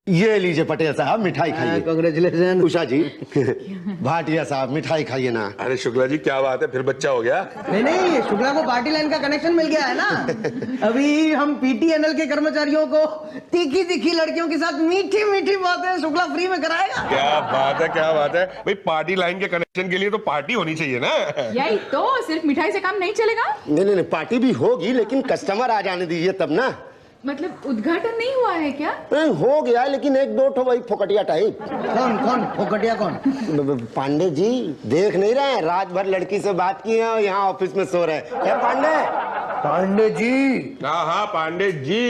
ये लीजिए पटेल साहब, मिठाई खाइए। कांग्रेचुलेशन। उषा जी, भाटिया साहब मिठाई खाइए ना। अरे शुक्ला जी क्या बात है, फिर बच्चा हो गया? नहीं, शुक्ला को पार्टी लाइन का कनेक्शन मिल गया है ना। अभी हम पीटीएनएल के कर्मचारियों को तीखी तीखी लड़कियों के साथ मीठी मीठी बातें शुक्ला फ्री में कराएगा। क्या बात है, क्या बात है भाई। पार्टी लाइन के कनेक्शन के लिए तो पार्टी होनी चाहिए ना। यही तो, सिर्फ मिठाई से काम नहीं चलेगा। नहीं, पार्टी भी होगी, लेकिन कस्टमर आ जाने दीजिए तब ना। मतलब उद्घाटन नहीं हुआ है क्या? नहीं, हो गया, लेकिन एक दो ठो वही फोकटिया टाइप। कौन फोकटिया कौन? पांडे जी देख नहीं रहे हैं, रात भर लड़की से बात की है और यहाँ ऑफिस में सो रहे हैं। पांडे जी। हाँ पांडे जी,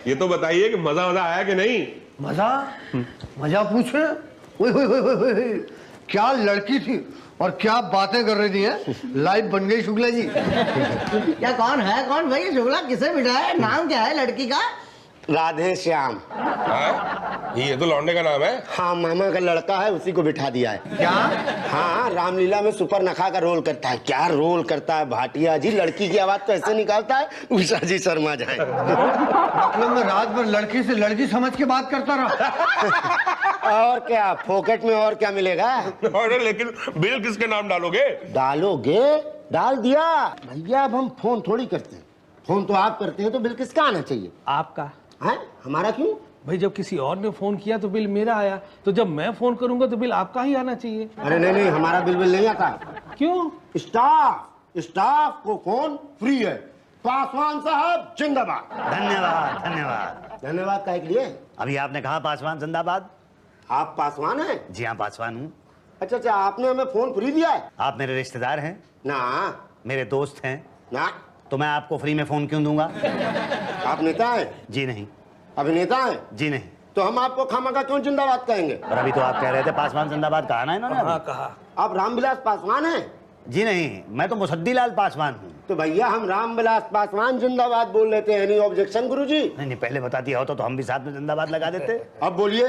ये तो बताइए कि मजा आया कि नहीं? मजा पूछे। क्या लड़की थी और क्या बातें कर रही थी है? लाइव बन गई शुक्ला जी। क्या कौन भाई शुक्ला, किसे बिठाया है? नाम क्या है लड़की का? राधे श्याम। ये तो लौंडे का नाम है। हाँ, मामा का लड़का है, उसी को बिठा दिया है। क्या? हाँ, रामलीला में सुपर नखा का रोल करता है। क्या रोल करता है भाटिया जी, लड़की की आवाज तो ऐसे निकालता है उषा जी शर्मा जाए। मतलब मैं रात भर लड़की से लड़की समझ के बात करता रहा। और क्या, फोकट में और क्या मिलेगा? अरे लेकिन बिल किसके नाम डालोगे? डालोगे? डाल दिया भैया। अब हम फोन थोड़ी करते हैं, फोन तो आप करते हैं, तो बिल किसका आना चाहिए? आपका। है? हमारा क्यों? भाई जब किसी और ने फोन किया तो बिल मेरा आया, तो जब मैं फोन करूंगा तो बिल आपका ही आना चाहिए। अरे नहीं, हमारा बिल नहीं आता। क्यों? स्टाफ को फोन फ्री है। पासवान साहब जिंदाबाद। धन्यवाद काहे के लिए? अभी आपने कहा पासवान जिंदाबाद। आप पासवान हैं? जी हाँ, पासवान हूँ। अच्छा, आपने हमें फोन फ्री दिया है? आप मेरे रिश्तेदार हैं ना। मेरे दोस्त हैं ना। तो मैं आपको फ्री में फोन क्यों दूंगा? आप नेता हैं? जी नहीं। अभिनेता हैं? जी नहीं। तो हम आपको खामखा क्यों जिंदाबाद कहेंगे? और अभी तो आप कह रहे थे पासवान जिंदाबाद, कहा ना इन्होंने? हाँ कहा। आप रामविलास पासवान हैं? जी नहीं, मैं तो मुसद्दीलाल पासवान हूँ। तो भैया हम रामविलास पासवान जिंदाबाद बोल लेते हैं। एनी ऑब्जेक्शन गुरुजी? नहीं, पहले बता दिया होता तो हम भी साथ में जिंदाबाद लगा देते। अब बोलिए।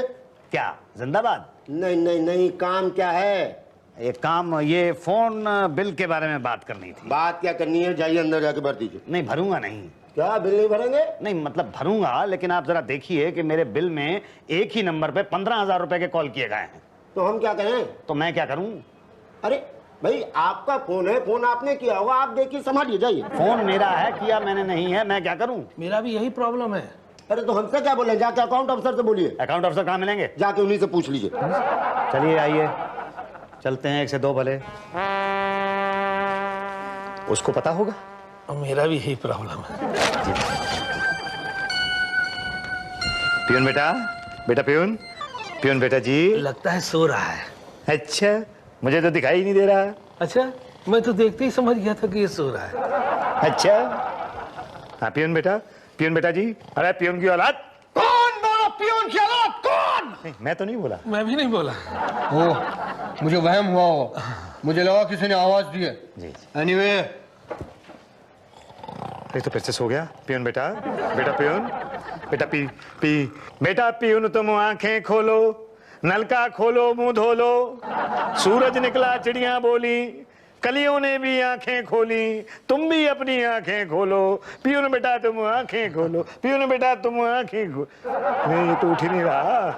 क्या जिंदाबाद? नहीं, काम क्या है? एक काम, ये फोन बिल के बारे में बात करनी थी। बात क्या करनी है? जाइए अंदर जाके भर दीजिए। नहीं, भरूंगा नहीं। क्या बिल नहीं भरेंगे? नहीं मतलब भरूंगा, लेकिन आप जरा देखिए कि मेरे बिल में एक ही नंबर पे 15,000 रुपए के कॉल किए गए हैं। तो हम क्या करें? तो मैं क्या करूं? अरे भाई, आपका फोन है, फोन आपने किया होगा, आप देखिए संभालिए, जाइए। फोन मेरा है, किया मैंने नहीं है, मैं क्या करूं? मेरा भी यही प्रॉब्लम है। अरे तो हमसे क्या बोले? जाके अकाउंट अफसर से बोलिए। अकाउंट अफसर कहाँ मिलेंगे? जाके उन्हीं से पूछ लीजिए। चलिए आइए, चलते हैं, 1 से 2 भले। उसको पता होगा। मेरा भी यही प्रॉब्लम है। पियून बेटा पियून बेटा जी। लगता है सो रहा है। अच्छा, मुझे तो दिखाई नहीं दे रहा। अच्छा, मैं तो देखते ही समझ गया था कि ये सो रहा है। अच्छा, हाँ पियून बेटा जी। अरे पियून की औलाद। कौन बोला पियून की औलाद? कौन? नहीं, मैं तो नहीं बोला। मैं भी नहीं बोला। मुझे वहम हुआ हो, मुझे लगा किसी ने आवाज दी है। जी। एनीवे, ये तो फिर से सो गया। पियून बेटा पियून बेटा पियून तुम आंखें खोलो, नलका खोलो, मुंह धो लो। सूरज निकला, चिड़िया बोली, कलियों ने भी आंखें खोली, तुम भी अपनी आंखें खोलो। पियून बेटा तुम आंखें खोलो, पियून बेटा तुम आंखें खोलो। नहीं, ये तो उठ ही नहीं रहा।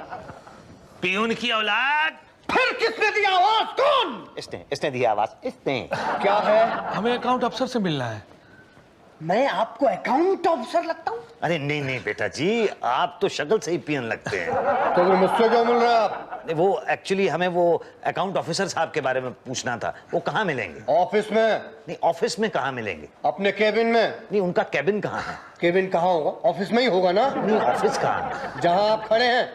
पियून की औलाद। फिर किसने दिया आवाज? कौन? इसने दिया आवाज। इसने क्या है? हमें अकाउंट अफसर से मिलना है। मैं आपको अकाउंट ऑफिसर लगता हूँ? अरे नहीं बेटा जी, आप तो शक्ल से ही पियन लगते हैं। तो फिर मुझसे क्या मिल रहा है आप? वो एक्चुअली हमें वो अकाउंट ऑफिसर साहब के बारे में पूछना था। वो कहाँ मिलेंगे? ऑफिस में। नहीं, ऑफिस में कहाँ मिलेंगे? अपने केबिन में। नहीं, उनका केबिन कहाँ है? केबिन कहाँ होगा? ऑफिस में ही होगा ना। नहीं, ऑफिस कहाँ है? जहाँ आप खड़े हैं।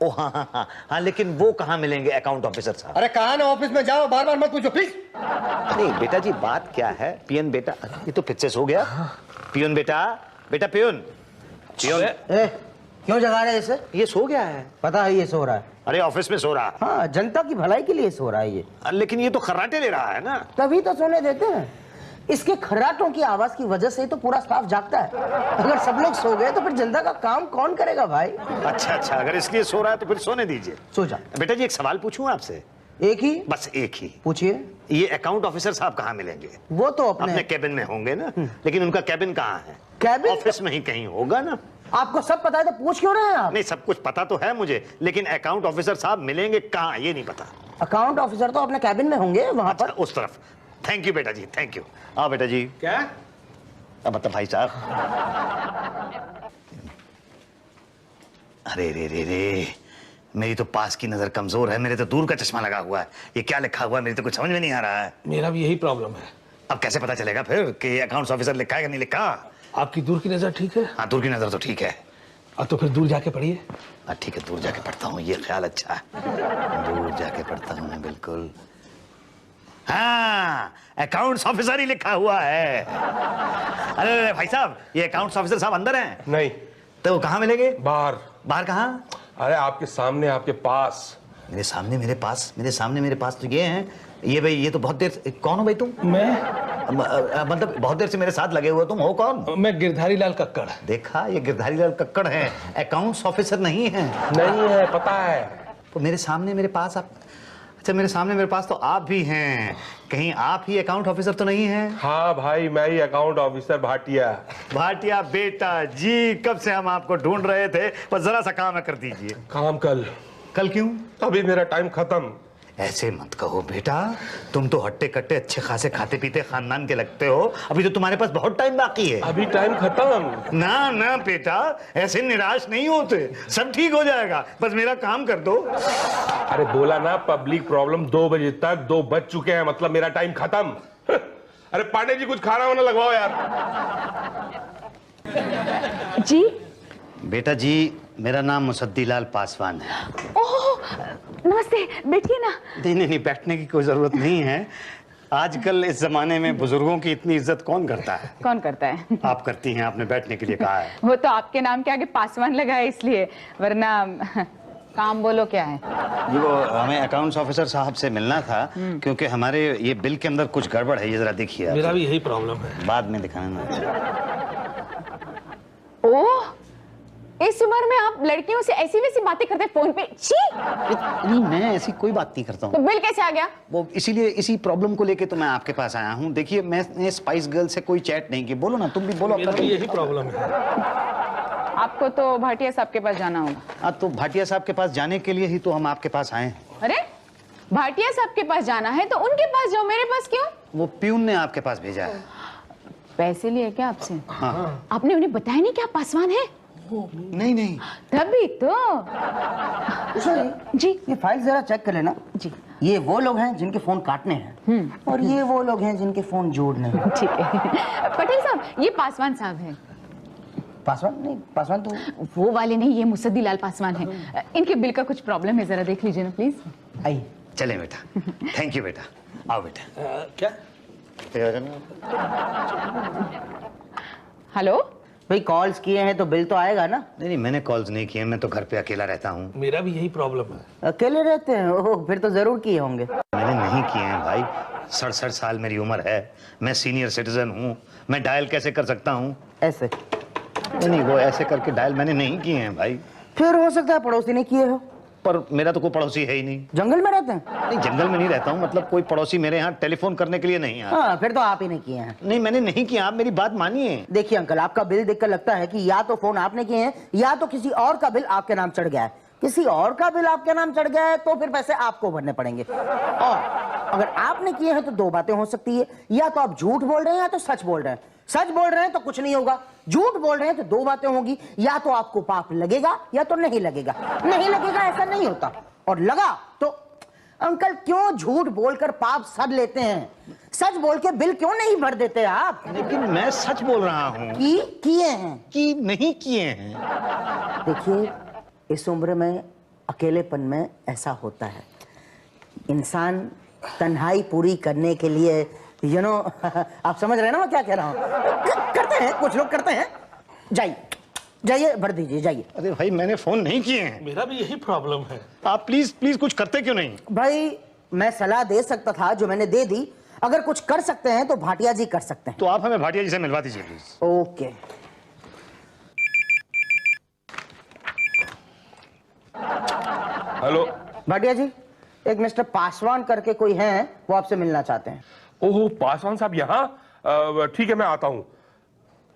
ओ हाँ, लेकिन वो कहाँ मिलेंगे अकाउंट ऑफिसर साहब? अरे कहा ना ऑफिस में जाओ, बार बार मत पूछो प्लीज। नहीं बेटा जी, बात क्या है? पियन बेटा, ये तो फिर से हो गया। पियन बेटा पियन क्यों जगा रहे इसे? ये सो गया है। पता है ये सो रहा है। अरे ऑफिस में सो रहा है। हाँ, जनता की भलाई के लिए सो रहा है ये। लेकिन ये तो खर्राटे ले रहा है ना। तभी तो सोने देते हैं। इसके खर्राटों की आवाज की वजह से तो पूरा स्टाफ जागता है। अगर सब लोग सो गए तो फिर जनता का काम कौन करेगा भाई? अच्छा, अगर इसलिए सो रहा है तो फिर सोने दीजिए। सो जा। बेटा जी, एक सवाल पूछूं आपसे? एक ही? बस एक ही। पूछिए। ये अकाउंट ऑफिसर साहब कहाँ मिलेंगे? वो तो अपने केबिन में होंगे ना, लेकिन उनका केबिन कहाँ है? केबिन? ऑफिस में ही कहीं होगा ना। आपको सब पता है तो पूछ क्यों रहे हैं आप? नहीं, सब कुछ पता तो है मुझे, लेकिन अकाउंट ऑफिसर साहब मिलेंगे कहाँ ये नहीं पता। अकाउंट ऑफिसर तो अपने कैबिन में होंगे वहां पर। उस तरफ। थैंक यू बेटा जी, थैंक यू। आओ बेटा जी। क्या? अब मतलब भाई साहब, अरे रे रे रे, मेरी तो पास की नजर कमजोर है, मेरे तो दूर का चश्मा लगा हुआ है। ये क्या लिखा हुआ है मेरी तो कुछ समझ में नहीं आ रहा है। मेरा भी यही प्रॉब्लम है। अब कैसे पता चलेगा फिर कि अकाउंट्स ऑफिसर लिखा है कि नहीं लिखा? आपकी दूर की नजर ठीक है? हाँ, दूर की नजर तो ठीक है। अब तो फिर दूर जाके पढ़िए। ठीक है, दूर जाके पढ़ता हूँ, ये ख्याल अच्छा है। दूर जाके पढ़ता हूँ मैं, बिल्कुल। हाँ, अकाउंट्स ऑफिसर ही लिखा हुआ है। अरे भाई साहब, ये अकाउंट्स ऑफिसर साहब अंदर हैं? नहीं, तो वो कहाँ मिलेंगे? बाहर। बाहर कहाँ? अरे आपके सामने, आपके पास। मेरे सामने मेरे पास, मेरे सामने मेरे पास तो ये हैं। ये भाई, ये तो बहुत देर से, कौन हो भाई तुम? मैं मतलब बहुत देर से मेरे साथ लगे हुए, तुम हो कौन? मैं गिरधारी लाल कक्कड़। देखा, ये गिरधारी लाल कक्कड़ हैं, अकाउंट्स ऑफिसर नहीं है। नहीं है, पता है। तो मेरे सामने मेरे पास आप, अच्छा मेरे सामने मेरे पास तो आप भी हैं, कहीं आप ही अकाउंट ऑफिसर तो नहीं हैं? हाँ भाई, मैं ही अकाउंट ऑफिसर भाटिया। भाटिया बेटा जी, कब से हम आपको ढूंढ रहे थे, बस जरा सा काम कर दीजिए। काम कल। कल क्यों? अभी मेरा टाइम खत्म। ऐसे मत कहो बेटा, तुम तो हट्टे कट्टे अच्छे खासे खाते पीते खानदान के लगते हो, अभी तो तुम्हारे पास बहुत टाइम बाकी है। अभी टाइम खत्म। ना ना बेटा, ऐसे निराश नहीं होते, सब ठीक हो जाएगा, बस मेरा काम कर दो। अरे बोला ना, पब्लिक प्रॉब्लम 2 बजे तक, 2 बज चुके हैं, मतलब मेरा टाइम खत्म। अरे पांडे जी, कुछ खाना वाना लगवाओ यार। जी। बेटा जी, मेरा नाम मुसद्दीलाल पासवान है। ओह, नमस्ते, बैठिए ना। नहीं नहीं नहीं, बैठने की कोई जरूरत नहीं है। आजकल इस जमाने में बुजुर्गों की इतनी इज्जत कौन करता है? कौन करता है? आप करती हैं, आपने बैठने के लिए कहा है। वो तो आपके नाम के आगे पासवान लगा है इसलिए, वरना काम बोलो क्या है? ये वो हमें अकाउंट्स ऑफिसर साहब से मिलना था, क्योंकि हमारे ये बिल के अंदर कुछ गड़बड़ है, ये जरा देखिए। मेरा भी यही प्रॉब्लम है। बाद में दिखाना। ओह, इस उम्र में आप लड़कियों से ऐसी वैसी बातें करते हैं फोन पे? छी! नहीं, मैं ऐसी कोई बात नहीं करता तो हूँ। बिल कैसे आ गया? वो इसीलिए, इसी प्रॉब्लम को लेके तो मैं आपके पास आया हूँ। देखिए, मैंने स्पाइस गर्ल से कोई चैट नहीं की। बोलो ना, तुम भी बोलो। मेरा भी यही प्रॉब्लम है। आपको तो भाटिया साहब के पास जाना होगा। हाँ, तो भाटिया साहब के पास जाने के लिए ही तो हम आपके पास आए हैं। अरे, भाटिया साहब के पास जाना है तो उनके पास जाओ, मेरे पास क्यों? वो प्यून ने आपके पास भेजा है। पैसे लिए क्या आपसे? हाँ। आपने उन्हें बताया नहीं कि आप पासवान हैं? नहीं नहीं, तभी तो। जी, ये फाइल जरा चेक कर लेना। जी। ये वो लोग हैं जिनके फोन काटने हैं और ये वो लोग हैं जिनके फोन जोड़ने हैं। ठीक है। पटेल साहब, ये पासवान साहब हैं। पासवान नहीं, पासवान तो वो वाले नहीं, ये मुसद्दीलाल पासवान हैं। इनके बिल का कुछ प्रॉब्लम है, जरा देख लीजिए ना प्लीज। आइए। चले बेटा। थैंक यू बेटा, आओ बेटा। क्या? हेलो। भाई कॉल्स किए हैं तो बिल तो आएगा ना? नहीं नहीं, मैंने कॉल्स नहीं किए, मैं तो घर पे अकेला रहता हूँ। मेरा भी यही प्रॉब्लम है। अकेले रहते हैं? ओह, फिर तो जरूर किए होंगे। मैंने नहीं किए हैं भाई, 67 साल मेरी उम्र है, मैं सीनियर सिटीजन हूँ, मैं डायल कैसे कर सकता हूँ? ऐसे? नहीं, वो ऐसे करके डायल मैंने नहीं किए हैं भाई। फिर हो सकता है पड़ोसी ने किए हो। पर मेरा तो कोई पड़ोसी है ही नहीं। जंगल में रहते हैं? नहीं, जंगल में नहीं रहता हूँ, मतलब कोई पड़ोसी मेरे यहाँ टेलीफोन करने के लिए नहीं आया। हाँ, फिर तो आप ही ने किए हैं। नहीं, मैंने नहीं किया, आप मेरी बात मानिए। देखिए अंकल, आपका बिल देखकर लगता है कि या तो फोन आपने किए हैं या तो किसी और का बिल आपके नाम चढ़ गया है। किसी और का बिल आपके नाम चढ़ गया है तो फिर पैसे आपको भरने पड़ेंगे। और अगर आपने किए हैं तो 2 बातें हो सकती है, या तो आप झूठ बोल रहे हैं या तो सच बोल रहे हैं। सच बोल रहे हैं तो कुछ नहीं होगा, झूठ बोल रहे हैं तो 2 बातें होंगी, या तो आपको पाप लगेगा या तो नहीं लगेगा। नहीं लगेगा ऐसा नहीं होता, और लगा तो अंकल क्यों झूठ बोलकर पाप सद लेते हैं? सच बोल के बिल क्यों नहीं भर देते आप? लेकिन मैं सच बोल रहा हूँ कि किए हैं कि नहीं किए हैं। देखिए, इस उम्र में अकेलेपन में ऐसा होता है, इंसान तन्हाई पूरी करने के लिए आप समझ रहे हैं ना मैं क्या कह रहा हूँ? करते हैं, कुछ लोग करते हैं। जाइए जाइए, भर दीजिए, जाइए। अरे भाई, मैंने फोन नहीं किए हैं। मेरा भी यही प्रॉब्लम है। आप प्लीज प्लीज कुछ करते क्यों नहीं? भाई मैं सलाह दे सकता था, जो मैंने दे दी। अगर कुछ कर सकते हैं तो भाटिया जी कर सकते हैं। तो आप हमें भाटिया जी से मिलवा दीजिए प्लीज। ओके। हेलो। भाटिया जी, एक मिस्टर पासवान करके कोई हैं, वो आपसे मिलना चाहते हैं। ओहो, पासवान साहब यहाँ? ठीक है, मैं आता हूँ।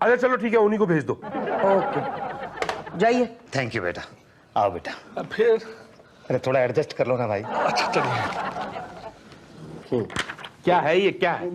अच्छा चलो ठीक है, उन्हीं को भेज दो। ओके। जाइए। थैंक यू बेटा, आओ बेटा। अब फिर अरे थोड़ा एडजस्ट कर लो ना भाई। अच्छा चलिए। क्या है ये, क्या है?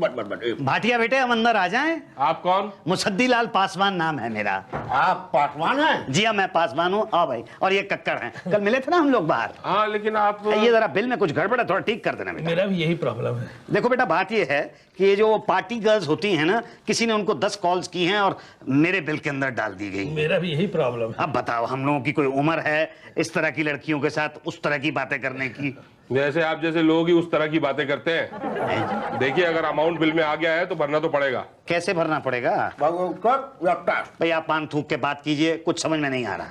भाटिया बेटे हम अंदर आ जाएं? आप कौन? मुसद्दी लाल पासवान नाम है मेरा। आप पासवान हैं? जी हाँ, मैं पासवान हूँ। आओ भाई। और ये कक्कड़ हैं, कल मिले थे ना हम लोग बाहर। हाँ लेकिन आप ये जरा बिल में कुछ गड़बड़ है, थोड़ा ठीक कर देना बेटा। मेरा भी यही प्रॉब्लम है। देखो बेटा, बात ये है कि ये जो पार्टी गर्ल्स होती हैं ना, किसी ने उनको 10 कॉल्स की हैं और मेरे बिल के अंदर डाल दी गई। मेरा भी यही प्रॉब्लम है। अब बताओ, हम लोगों की कोई उम्र है इस तरह की लड़कियों के साथ उस तरह की बातें करने की? जैसे आप जैसे लोग ही उस तरह की बातें करते हैं। देखिए, अगर अमाउंट बिल में आ गया है तो भरना तो पड़ेगा। कैसे भरना पड़ेगा? भाई आप पान थूक के बात कीजिए, कुछ समझ में नहीं आ रहा।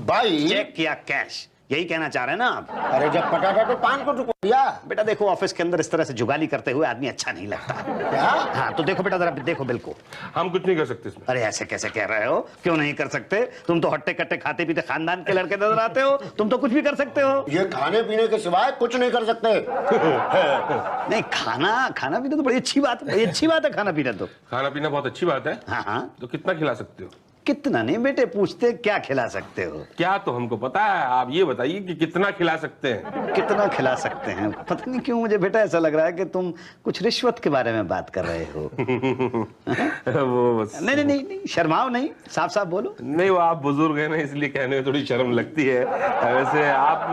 भाई चेक किया कैश, यही कहना चाह रहे हैं ना आप? अरे जब पटा था तो पान को चुका दिया। बेटा देखो, ऑफिस के अंदर इस तरह से जुगाली करते हुए आदमी अच्छा नहीं लगता। क्या? हाँ तो देखो बेटा, जरा देखो बिल को। हम कुछ नहीं कर सकते इसमें। अरे ऐसे कैसे कह रहे हो? क्यों नहीं कर सकते? तुम तो हट्टे कट्टे खाते पीते खानदान के लड़के नजर आते हो, तुम तो कुछ भी कर सकते हो। ये खाने पीने के सिवाय कुछ नहीं कर सकते। नहीं, खाना पीना तो बड़ी अच्छी बात है, बड़ी अच्छी बात है खाना पीना तो। खाना पीना बहुत अच्छी बात है। हाँ हाँ, तो कितना खिला सकते हो? कितना नहीं बेटे, पूछते क्या खिला सकते हो? क्या तो हमको पता है, आप ये बताइए कि कितना खिला सकते हैं। कितना खिला सकते हैं? पता नहीं क्यों मुझे बेटा ऐसा लग रहा है कि तुम कुछ रिश्वत के बारे में बात कर रहे हो। वो बस नहीं नहीं नहीं नहीं, शर्माओ नहीं, साफ साफ बोलो। नहीं, वो आप बुजुर्ग हैं ना, इसलिए कहने में थोड़ी शर्म लगती है। वैसे आप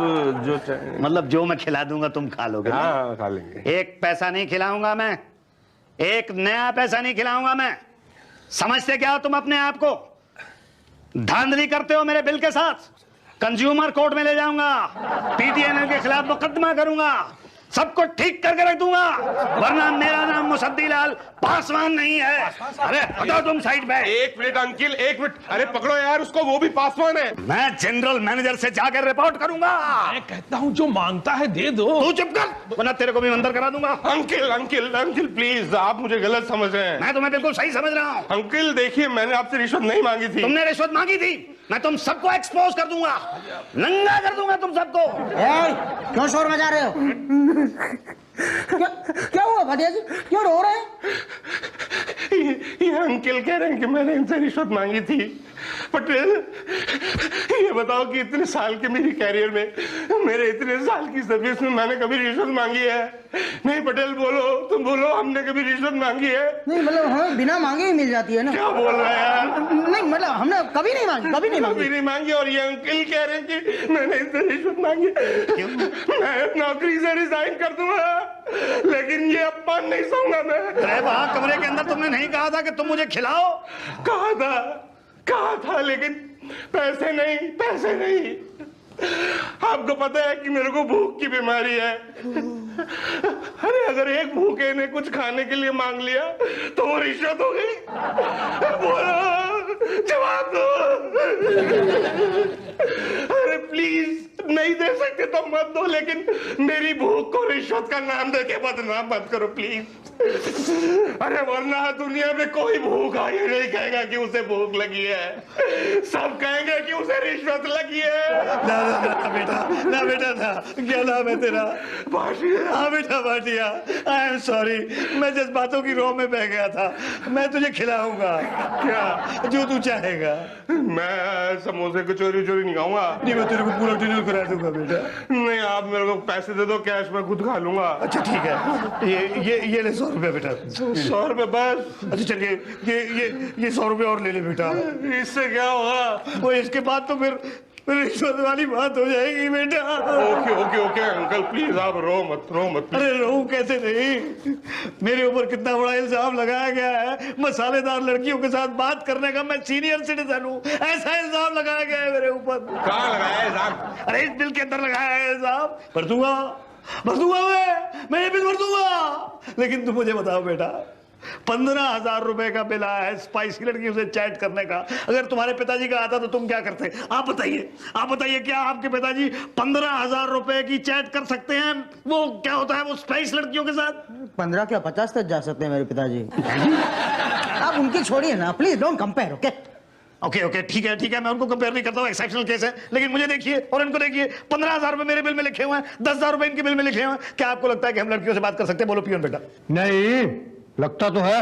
जो चाहें। मतलब जो मैं खिला दूंगा तुम खा लोगे? हाँ खा लेंगे। एक पैसा नहीं खिलाऊंगा मैं, एक नया पैसा नहीं खिलाऊंगा मैं। समझते क्या हो तुम अपने आप को? धांधली करते हो मेरे बिल के साथ, कंज्यूमर कोर्ट में ले जाऊंगा, पीटीएनएल के खिलाफ मुकदमा करूंगा, सबको ठीक करके रख दूंगा, वरना मेरा नाम मुसद्दी लाल पासवान नहीं है। अरे हटो तुम साइड पे। एक मिनट अंकिल, एक मिनट। अरे पकड़ो यार उसको, वो भी पासवान है। मैं जनरल मैनेजर से जाकर रिपोर्ट करूंगा। मैं कहता हूँ जो मांगता है दे दो। तू चुप कर, वरना तेरे को भी अंदर करा दूंगा। अंकिल अंकिल अंकिल प्लीज, आप मुझे गलत समझ रहे हैं। मैं तुम्हें बिल्कुल सही समझ रहा हूँ। अंकिल देखिए, मैंने आपसे रिश्वत नहीं मांगी थी। तुमने रिश्वत मांगी थी, मैं तुम सबको एक्सपोज कर दूंगा, नंगा कर दूंगा तुम सबको। क्यों शोर मचा रहे हो? क्या हुआ भाटिया जी, क्यों रो रहे हैं? ये अंकिल कह रहे हैं कि मैंने इनसे रिश्वत मांगी थी। पटेल, ये बताओ कि इतने साल के मेरी कैरियर में, मेरे इतने साल की सर्विस में मैंने कभी रिश्वत मांगी है? नहीं पटेल, बोलो, तुम बोलो, हमने कभी रिश्वत मांगी है? नहीं मतलब हमें बिना मांगे ही मिल जाती है ना। क्या बोल रहे हैं यार? नहीं मतलब हमने कभी नहीं मांगी, कभी नहीं मांगी। कभी नहीं मांगी, और ये अंकिल कह रहे हैं कि मैंने इनसे रिश्वत मांगी। मैं नौकरी से रिजाइन कर दूंगा, लेकिन ये अपमान नहीं सहूंगा मैं। अरे वहां कमरे के अंदर तुमने नहीं कहा था कि तुम मुझे खिलाओ? कहा था, लेकिन पैसे नहीं। आपको पता है कि मेरे को भूख की बीमारी है। अरे अगर एक भूखे ने कुछ खाने के लिए मांग लिया तो वो रिश्वत हो गई? बोलो, जवाब दो। अरे प्लीज, नहीं दे सकते तो मत दो, लेकिन मेरी भूख को रिश्वत का नाम देके बदनाम मत करो प्लीज। अरे वरना दुनिया में कोई भूखा ये नहीं कहेगा कि उसे भूख लगी है, सब कहेंगे कि उसे रिश्वत लगी है। ना बेटा ना, क्या नाम है तेरा? भाटिया। हाँ बेटा भाटिया, आई एम सॉरी, मैं जज्बातों की रोह में बह गया था। मैं तुझे खिलाऊंगा, क्या? जो तू चाहेगा। मैं समोसे को चोरी नहीं खाऊंगा। नहीं, मैं तेरे को पूरा डिनर करा दूंगा बेटा। नहीं, आप मेरे को पैसे दे दो कैश, मैं खुद खा लूंगा। अच्छा ठीक है, ये ले 100 रुपया बेटा। 100 रुपए बस? अच्छा चलिए, ये 100 रुपया और ले ले बेटा। इससे क्या होगा? वो इसके बाद तो फिर रिश्वत वाली बात हो जाएगी बेटा। ओके अंकल प्लीज, आप रो मत। अरे रो कैसे नहीं, मेरे ऊपर कितना बड़ा इल्जाम लगाया गया है, मसालेदार लड़कियों के साथ बात करने का। मैं सीनियर सिटीजन हूँ, ऐसा इल्जाम लगाया गया है मेरे ऊपर। कहाँ लगाया है इल्जाम? अरे इस बिल के अंदर लगाया है इल्जाम। भर दूंगा मैं ये बिल भर दूंगा। लेकिन तुम मुझे बताओ बेटा, 15,000 रुपए का बिल आया है स्पाइसी लड़कियों से चैट करने का। अगर तुम्हारे पिताजी का आता तो तुम क्या करते? आप बताइए, क्या आपके पिताजी 15,000 रुपए की चैट कर सकते हैं? वो क्या होता है वो स्पाइस लड़कियों के साथ? 15 क्या 50 तक जा सकते हैं मेरे पिताजी। आप उनकी छोड़िए ना प्लीज, डोंट कंपेयर। ओके ठीक है, मैं उनको कंपेयर नहीं करता हूँ, एक्सेप्शनल केस है। लेकिन मुझे देखिए और इनको देखिए, 15,000 रुपए मेरे बिल में लिखे हुए हैं, 10,000 रुपए इनके बिल में लिखे हुए हैं। क्या आपको लगता है कि हम लड़कियों से बात कर सकते हैं? बोलो पियून बेटा। नहीं, लगता तो है।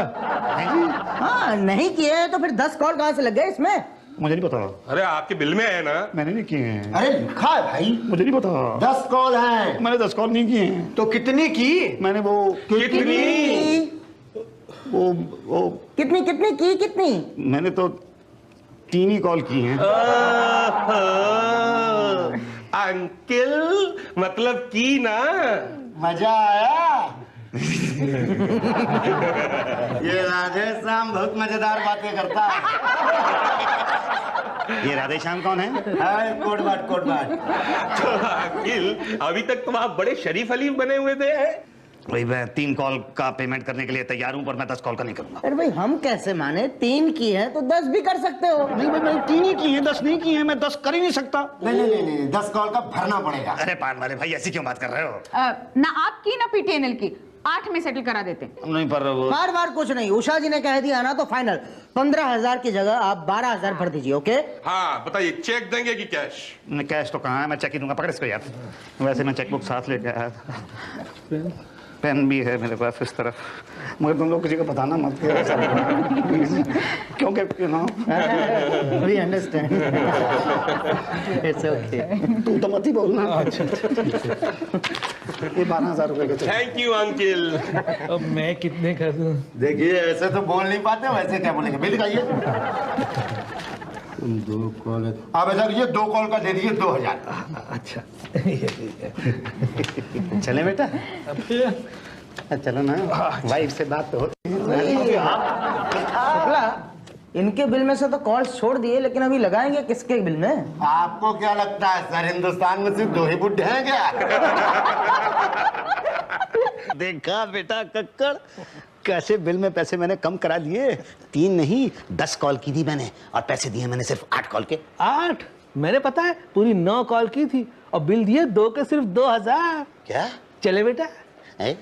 हाँ नहीं किए तो फिर 10 कॉल कहाँ से लग गए इसमें? मुझे नहीं पता। अरे आपके बिल में है ना। मैंने नहीं किए हैं। अरे लिखा है भाई, मुझे नहीं पता। 10 कॉल है। मैंने 10 कॉल नहीं किए हैं। तो कितनी की? मैंने वो कितनी? वो कितनी कितनी की कितनी? मैंने तो 3 ही कॉल की हैं। अंकल मतलब की ना। मजा आया? ये राधेश्याम बहुत मजेदार बातें करता है। ये राधेश्याम कौन है? कोट बाट। तो अंकल अभी तक तो आप बड़े शरीफ अली बने हुए थे। भाई मैं 3 कॉल का पेमेंट करने के लिए तैयार हूं, पर मैं 10 कॉल का नहीं करूंगा। अरे भाई हम कैसे माने? 3 की है तो 10 भी कर सकते हो। नहीं भाई, मैंने 3 ही की हैं, 10 नहीं की हैं। मैं 10 कर ही नहीं सकता। नहीं, 10 कॉल का भरना पड़ेगा। अरे पान वाले भाई, ऐसी क्यों बात कर रहे हो? ना आप की ना पीटीएनएल की, 8 में सेटल करा देते। नहीं, पर बार बार कुछ नहीं, उषा जी ने कह दिया ना तो फाइनल 15,000 की जगह आप 12,000 भर दीजिए। ओके? हाँ बताइए, चेक देंगे कि कैश? कैश तो कहाँ है, मैं चेक ही दूंगा। पकड़ इसको यार। वैसे मैं चेकबुक साथ लेके आया था, पेन भी है मेरे पास इस तरफ, मगर तुम लोग किसी को बताना मत क्योंकि you know we understand, it's okay. तू तो मत ही बोलना। ये 12,000 रुपए के। Thank you uncle. अब मैं कितने कर दूं? देखिए ऐसे तो बोल नहीं पाते, वैसे क्या बोलेंगे? बिल दिखाइए। 2 कॉल। आप ऐसा कीजिए, 2 कॉल का दे दीजिए 2,000। अच्छा चले बेटा, चलो ना, वाइफ से बात तो होती है। शुक्ला, इनके बिल में से तो कॉल्स छोड़ दिए, लेकिन अभी लगाएंगे किसके बिल में? आपको क्या लगता है सर, हिंदुस्तान में सिर्फ 2 ही बुड्ढे हैं क्या? देखा बेटा कक्कड़, कैसे बिल में पैसे मैंने कम करा लिए। 3 नहीं 10 कॉल की थी मैंने, और पैसे दिए मैंने सिर्फ 8 कॉल के। 8? मैंने पता है पूरी 9 कॉल की थी और बिल दिए 2 के सिर्फ 2,000। क्या? चले बेटा। है?